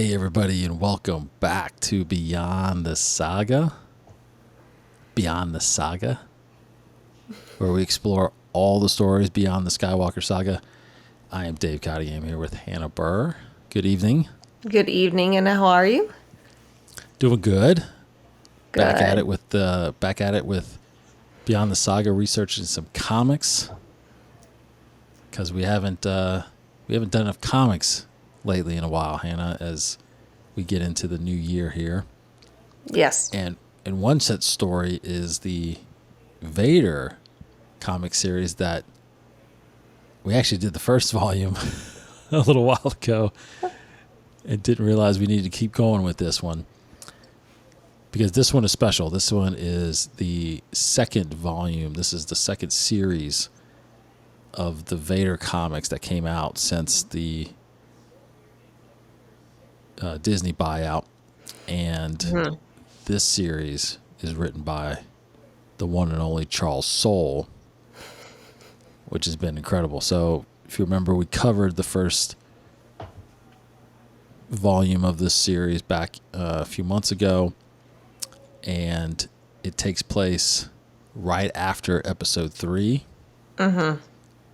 Hey, everybody, and welcome back to Beyond the Saga. Beyond the Saga, where we explore all the stories beyond the Skywalker Saga. I am Dave Cotty. I'm here with Hannah Burr. Good evening. Good evening, and how are you? Doing good. Good. Back at it with Beyond the Saga, researching some comics because we haven't done enough comics lately in a while, Hannah, as we get into the new year here. Yes. And one such story is the Vader comic series that we actually did the first volume a little while ago and didn't realize we needed to keep going with this one because this one is special. This one is the second volume. This is the second series of the Vader comics that came out since the Disney buyout, and this series is written by the one and only Charles Soule, which has been incredible. So if you remember, we covered the first volume of this series back a few months ago, and it takes place right after episode 3.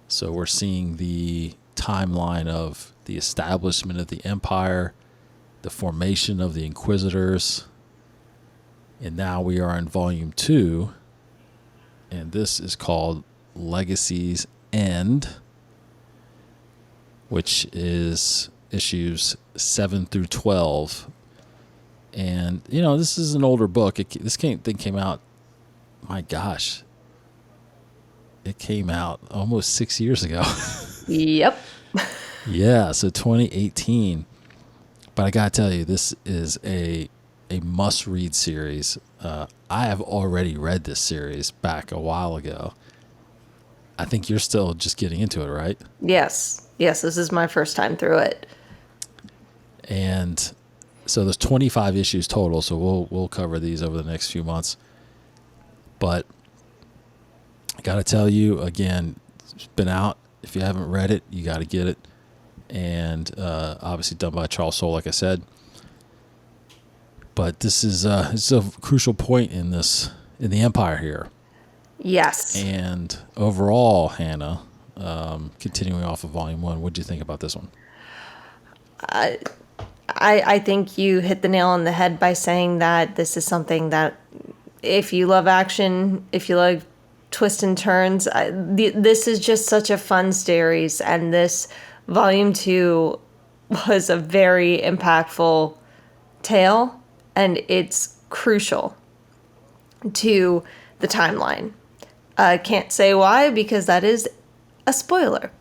So we're seeing the timeline of the establishment of the Empire, the formation of the Inquisitors, and now we are in volume 2, and this is called Legacy's End, which is issues 7 through 12. And you know, this is an older book. This thing came out, my gosh, it came out almost 6 years ago. Yep. Yeah, so 2018. But I gotta tell you, this is a must-read series. I have already read this series back a while ago. I think you're still just getting into it, right? Yes. Yes, this is my first time through it. And so there's 25 issues total, so we'll cover these over the next few months. But I gotta tell you, again, it's been out. If you haven't read it, you gotta get it. And obviously done by Charles Soule, like I said. But this is it's a crucial point in the Empire here. Yes. And overall, Hannah, continuing off of Volume 1, what did you think about this one? I think you hit the nail on the head by saying that this is something that if you love action, if you love twists and turns, this is just such a fun series, and this Volume 2 was a very impactful tale, and it's crucial to the timeline. I can't say why, because that is a spoiler.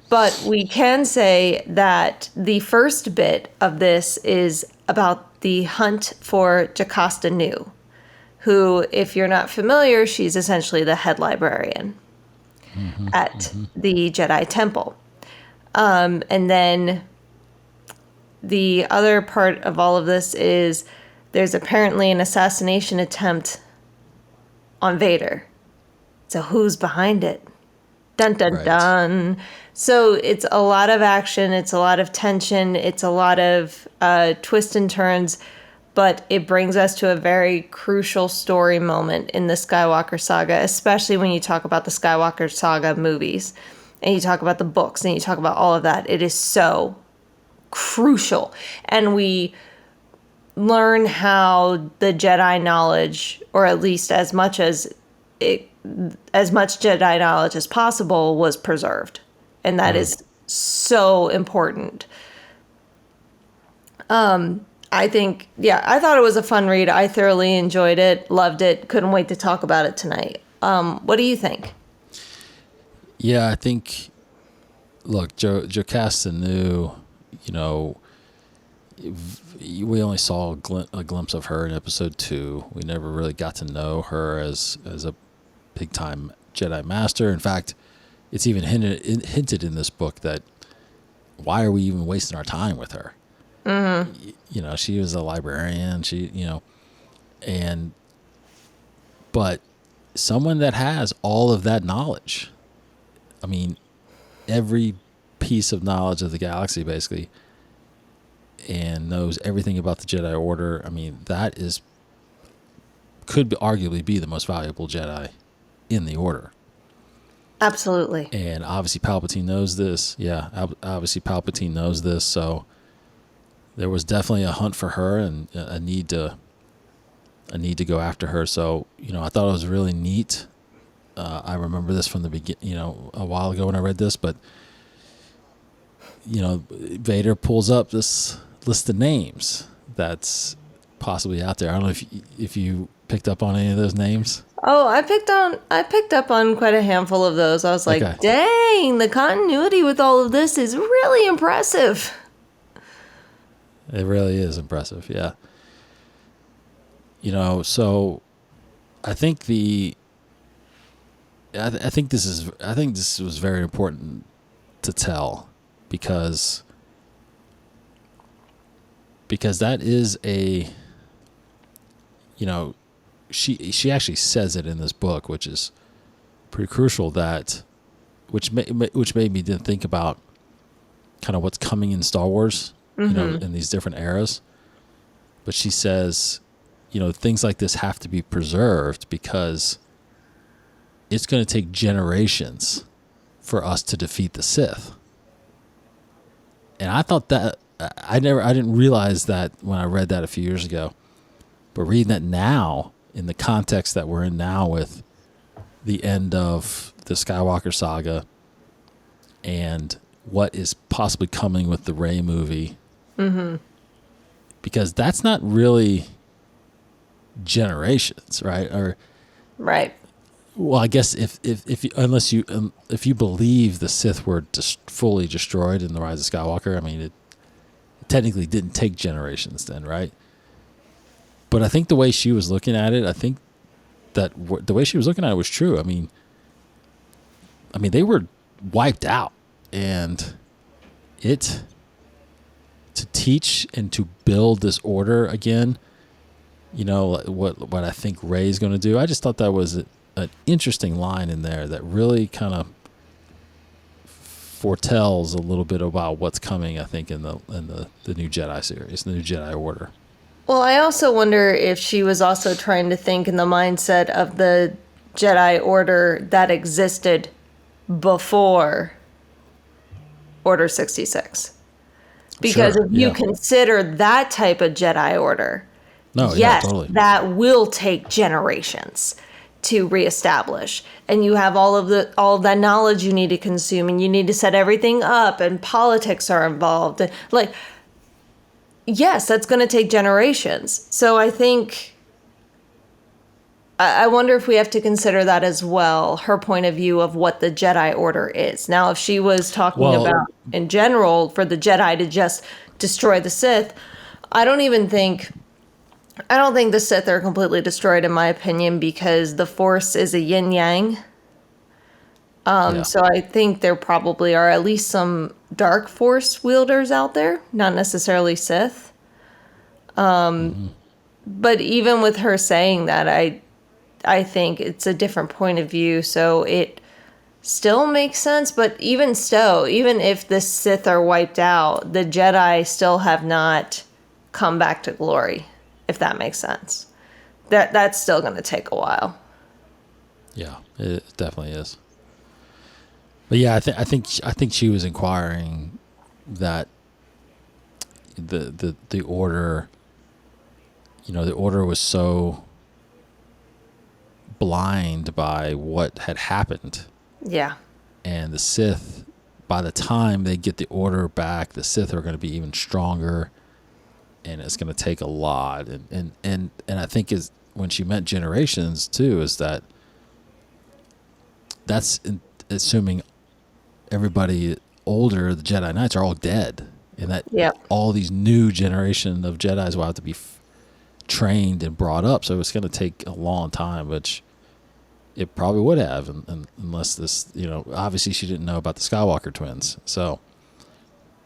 But we can say that the first bit of this is about the hunt for Jocasta Nu, who, if you're not familiar, she's essentially the head librarian at the Jedi Temple. And then the other part of all of this is there's apparently an assassination attempt on Vader. So who's behind it? Dun, dun, Right. dun. So it's a lot of action. It's a lot of tension. It's a lot of twists and turns. But it brings us to a very crucial story moment in the Skywalker Saga, especially when you talk about the Skywalker Saga movies. And you talk about the books, and you talk about all of that. It is so crucial. And we learn how the Jedi knowledge, or at least as much Jedi knowledge as possible, was preserved. And that is so important. I think, I thought it was a fun read. I thoroughly enjoyed it, loved it, couldn't wait to talk about it tonight. What do you think? Yeah, I think, look, Jocasta Nu, you know, we only saw a glimpse of her in episode 2. We never really got to know her as a big-time Jedi Master. In fact, it's even hinted in this book that why are we even wasting our time with her? You know, she was a librarian. But someone that has all of that knowledge. I mean, every piece of knowledge of the galaxy, basically, and knows everything about the Jedi Order. I mean, could arguably be the most valuable Jedi in the Order. Absolutely. And obviously Palpatine knows this. Yeah, obviously Palpatine knows this. So there was definitely a hunt for her and a need to go after her. So, I thought it was really neat. I remember this from the beginning, a while ago when I read this, but Vader pulls up this list of names that's possibly out there. I don't know if you picked up on any of those names. Oh, I picked up on quite a handful of those. I was like, Okay. Dang, the continuity with all of this is really impressive. It really is impressive, yeah. So I think I think this was very important to tell because that is she actually says it in this book, which is pretty crucial, which made me then think about kind of what's coming in Star Wars, in these different eras. But she says, things like this have to be preserved because it's going to take generations for us to defeat the Sith. And I thought that I didn't realize that when I read that a few years ago, but reading that now in the context that we're in now with the end of the Skywalker saga and what is possibly coming with the Rey movie, because that's not really generations, right? Or Right. well, I guess if you believe the Sith were fully destroyed in the Rise of Skywalker, I mean, it technically didn't take generations then, right? But I think the way she was looking at it, I think that the way she was looking at it was true. I mean, they were wiped out, and to teach and to build this order again, what I think Rey's going to do. I just thought that was an interesting line in there that really kind of foretells a little bit about what's coming, I think, in the new Jedi series, the new Jedi Order. Well, I also wonder if she was also trying to think in the mindset of the Jedi Order that existed before Order 66. Because Sure, if you yeah. that that type of Jedi Order, No, yeah, yes, totally. that will take generations to reestablish. And you have all of that knowledge you need to consume, and you need to set everything up, and politics are involved. And yes, that's going to take generations. So I think, I wonder if we have to consider that as well, her point of view of what the Jedi Order is. Now, if she was talking about, in general, for the Jedi to just destroy the Sith, I don't think the Sith are completely destroyed, in my opinion, because the Force is a yin-yang. So I think there probably are at least some dark Force wielders out there, not necessarily Sith. But even with her saying that, I think it's a different point of view, so it still makes sense. But even so, even if the Sith are wiped out, the Jedi still have not come back to glory, if that makes sense. That's still going to take a while. Yeah, it definitely is. But yeah, I think she was inquiring that the order, the order was so blind by what had happened. Yeah. And the Sith, by the time they get the order back, the Sith are going to be even stronger, and it's going to take a lot. And I think when she meant generations too, is that's assuming everybody older, the Jedi Knights, are all dead, and that all these new generation of Jedis will have to be trained and brought up. So it's going to take a long time, which it probably would have, unless this, obviously she didn't know about the Skywalker twins. So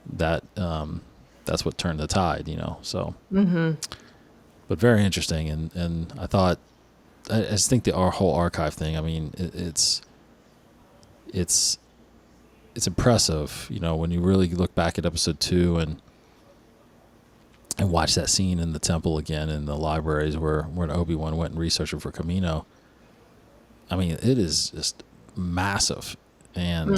that's what turned the tide, so. But very interesting. And I thought, I just think our whole archive thing, I mean, it's impressive, when you really look back at episode 2 and and watch that scene in the temple again in the libraries where Obi-Wan went and researched for Camino. I mean, it is just massive, and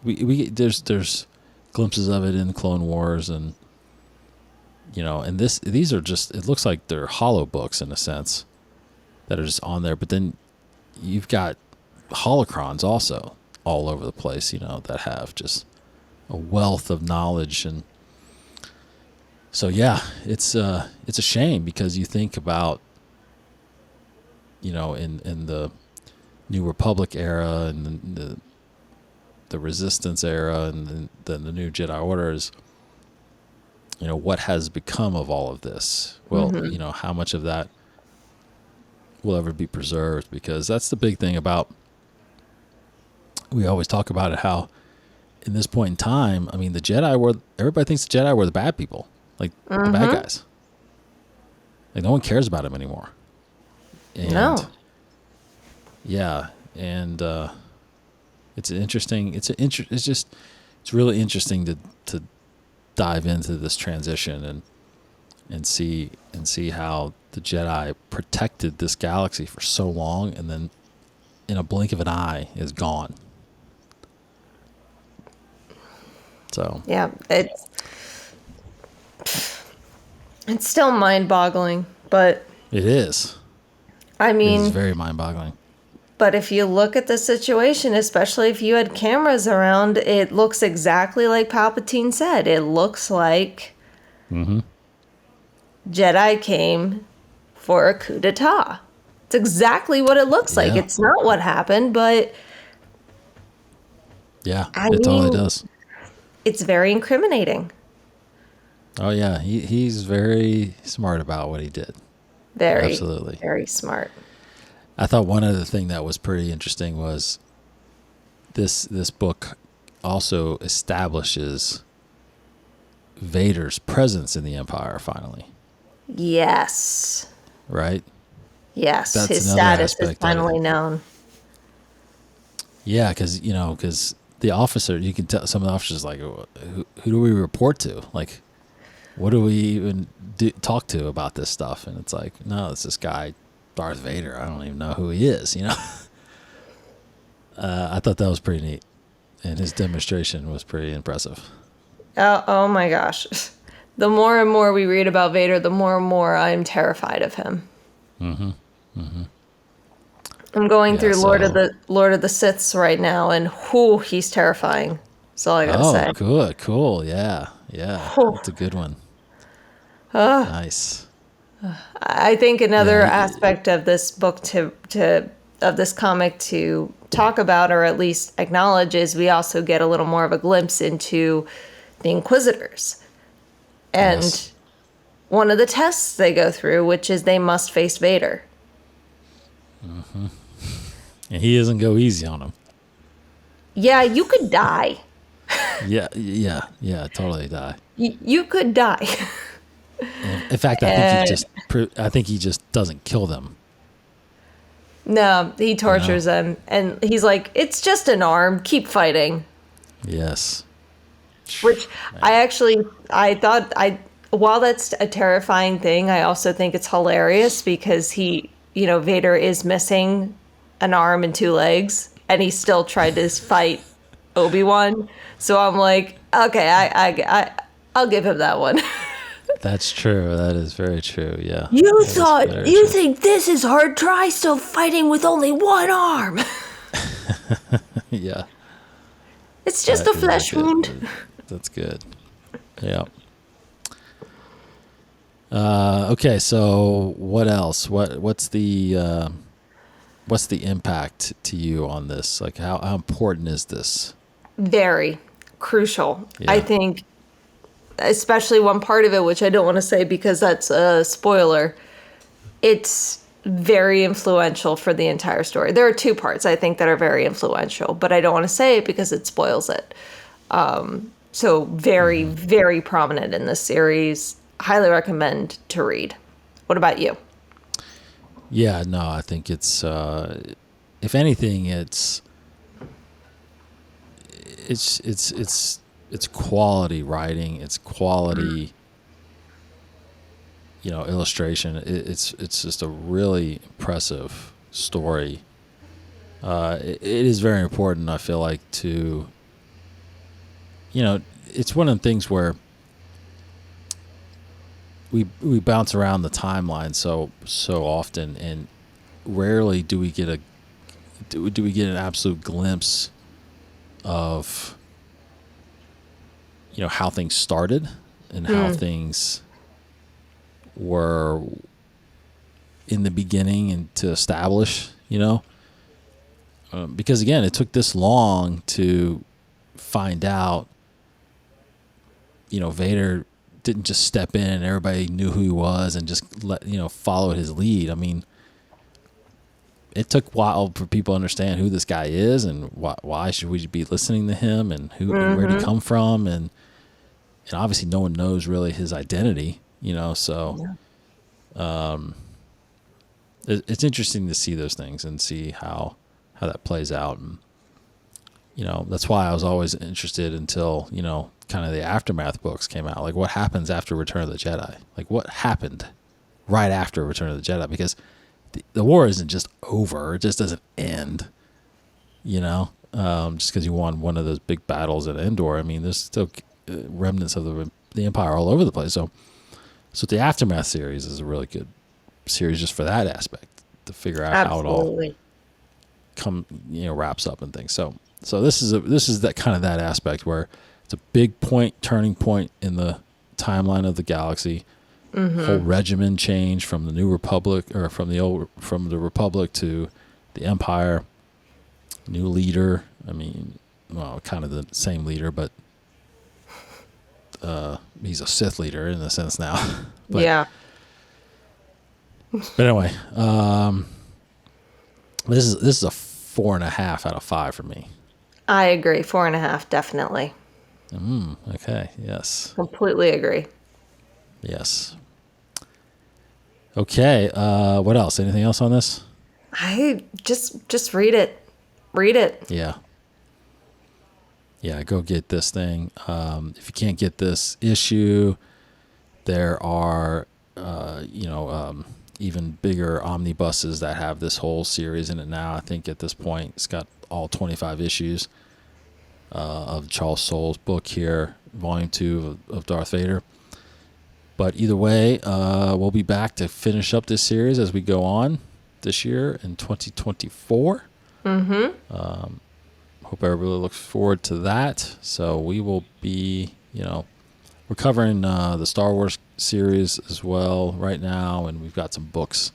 there's glimpses of it in Clone Wars, and and these are just, it looks like they're hollow books in a sense that are just on there, but then you've got holocrons also all over the place, that have just a wealth of knowledge. And so yeah, it's a shame, because you think about in the New Republic era and the Resistance era and then the New Jedi Orders, what has become of all of this? Well, how much of that will ever be preserved? Because that's the big thing about, we always talk about it, how in this point in time, I mean, everybody thinks the Jedi were the bad people, like the bad guys. Like, no one cares about them anymore. And No. yeah, and it's interesting. It's really interesting to dive into this transition and see how the Jedi protected this galaxy for so long, and then in a blink of an eye is gone. So Yeah, it's still mind-boggling, but it is. I It mean, is very mind-boggling. but if you look at the situation, especially if you had cameras around, it looks exactly like Palpatine said. It looks like Jedi came for a coup d'etat. It's exactly what it looks like. Yeah. It's not what happened, but Yeah, I it totally mean- does. it's very incriminating. Oh yeah, he's very smart about what he did. Very, Absolutely. very smart. I thought one other thing that was pretty interesting was this book also establishes Vader's presence in the Empire finally, Yes. right? Yes. That's His another status is aspect of it. finally known. Yeah, because the officer, you can tell some of the officers like, who do we report to? Like, what do we even talk to about this stuff? And it's like, no, it's this guy, Darth Vader. I don't even know who he is. I thought that was pretty neat, and his demonstration was pretty impressive. Oh my gosh. The more and more we read about Vader, the more and more I'm terrified of him. I'm going Yeah, through Lord of so- the Siths right now, and whew, he's terrifying. That's all I gotta Oh, say. good, cool, yeah, that's a good one. Nice. I think another Yeah, aspect of this book of this comic to talk about, or at least acknowledge, is we also get a little more of a glimpse into the Inquisitors. And Yes. one of the tests they go through, which is they must face Vader. And he doesn't go easy on him. Yeah, you could die. Yeah, totally die. You could die. In fact, I think he just doesn't kill them. No, he tortures them, and he's like, "It's just an arm. Keep fighting." Yes. Which while that's a terrifying thing, I also think it's hilarious because Vader is missing an arm and two legs, and he still tried to fight Obi-Wan. So I'm like, okay, I'll give him that one. That's true. That is very true. Yeah. You That is very true. think this is hard? Try still fighting with only one arm. Yeah. It's just That a is flesh good. wound. That's good. Yeah. Okay. So what else? What's the impact to you on this? Like, how important is this? Very crucial. Yeah. I think, especially one part of it, which I don't want to say because that's a spoiler. It's very influential for the entire story. There are two parts I think that are very influential, but I don't want to say it because it spoils it. So very, very prominent in this series. Highly recommend to read. What about you? Yeah. No, I think it's, if anything, it's quality writing. It's quality illustration. It's just a really impressive story. It is very important, I feel like, to, it's one of the things where we bounce around the timeline so often, and rarely do we get an absolute glimpse of how things started and how things were in the beginning and to establish, because again, it took this long to find out, Vader didn't just step in and everybody knew who he was and just followed his lead. I mean, it took a while for people to understand who this guy is and why should we be listening to him, and and where did he come from, and obviously no one knows really his identity, so it's interesting to see those things and see how that plays out. And that's why I was always interested until kind of the Aftermath books came out, like what happens after Return of the Jedi, like what happened right after Return of the Jedi, because the war isn't just over, it just doesn't end, just because you won one of those big battles at Endor. I mean, there's still remnants of the Empire all over the place. So the Aftermath series is a really good series just for that aspect, to figure out how it all wraps up and things. So this is that kind of that aspect where it's a big turning point in the timeline of the galaxy. Whole regimen change from the New Republic, or from the Republic to the Empire. New leader. I mean, well, kind of the same leader, but he's a Sith leader in a sense now. But, yeah. But anyway, this is a 4.5 out of 5 for me. I agree. 4.5, definitely. Okay. Yes. Completely agree. Yes. Okay. What else? Anything else on this? I just read it. Read it. Yeah. Yeah. Go get this thing. If you can't get this issue, there are, even bigger omnibuses that have this whole series in it now. I think at this point it's got all 25 issues of Charles Soule's book here, Volume 2 of Darth Vader. But either way, we'll be back to finish up this series as we go on this year in 2024. Hope everybody looks forward to that. So we will be, we're covering the Star Wars series as well right now, and we've got some books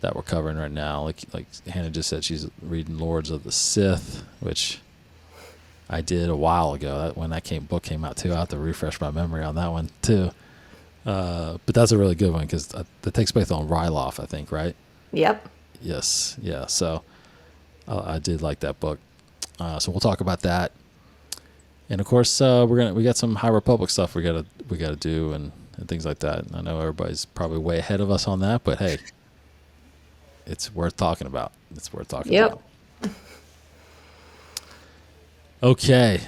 that we're covering right now. Like Hannah just said, she's reading Lords of the Sith, which I did a while ago. When that book came out too, I have to refresh my memory on that one too. But that's a really good one because that takes place on Ryloth, I think, right? Yep. Yes. Yeah. So I did like that book. So we'll talk about that. And of course, we got some High Republic stuff we gotta do and things like that. And I know everybody's probably way ahead of us on that, but hey, it's worth talking about. About. Okay.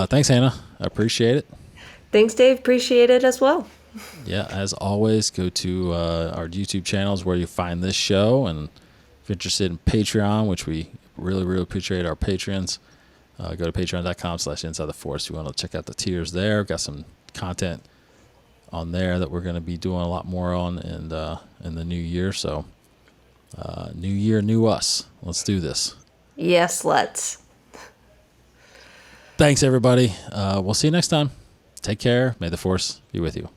Thanks, Hannah. I appreciate it. Thanks, Dave. Appreciate it as well. Yeah, as always, go to our YouTube channels where you find this show. And if you're interested in Patreon, which we really, really appreciate our patrons, go to patreon.com/Inside the Force. You want to check out the tiers there. Got some content on there that we're going to be doing a lot more on in the new year. So new year, new us. Let's do this. Yes, let's. Thanks, everybody. We'll see you next time. Take care. May the Force be with you.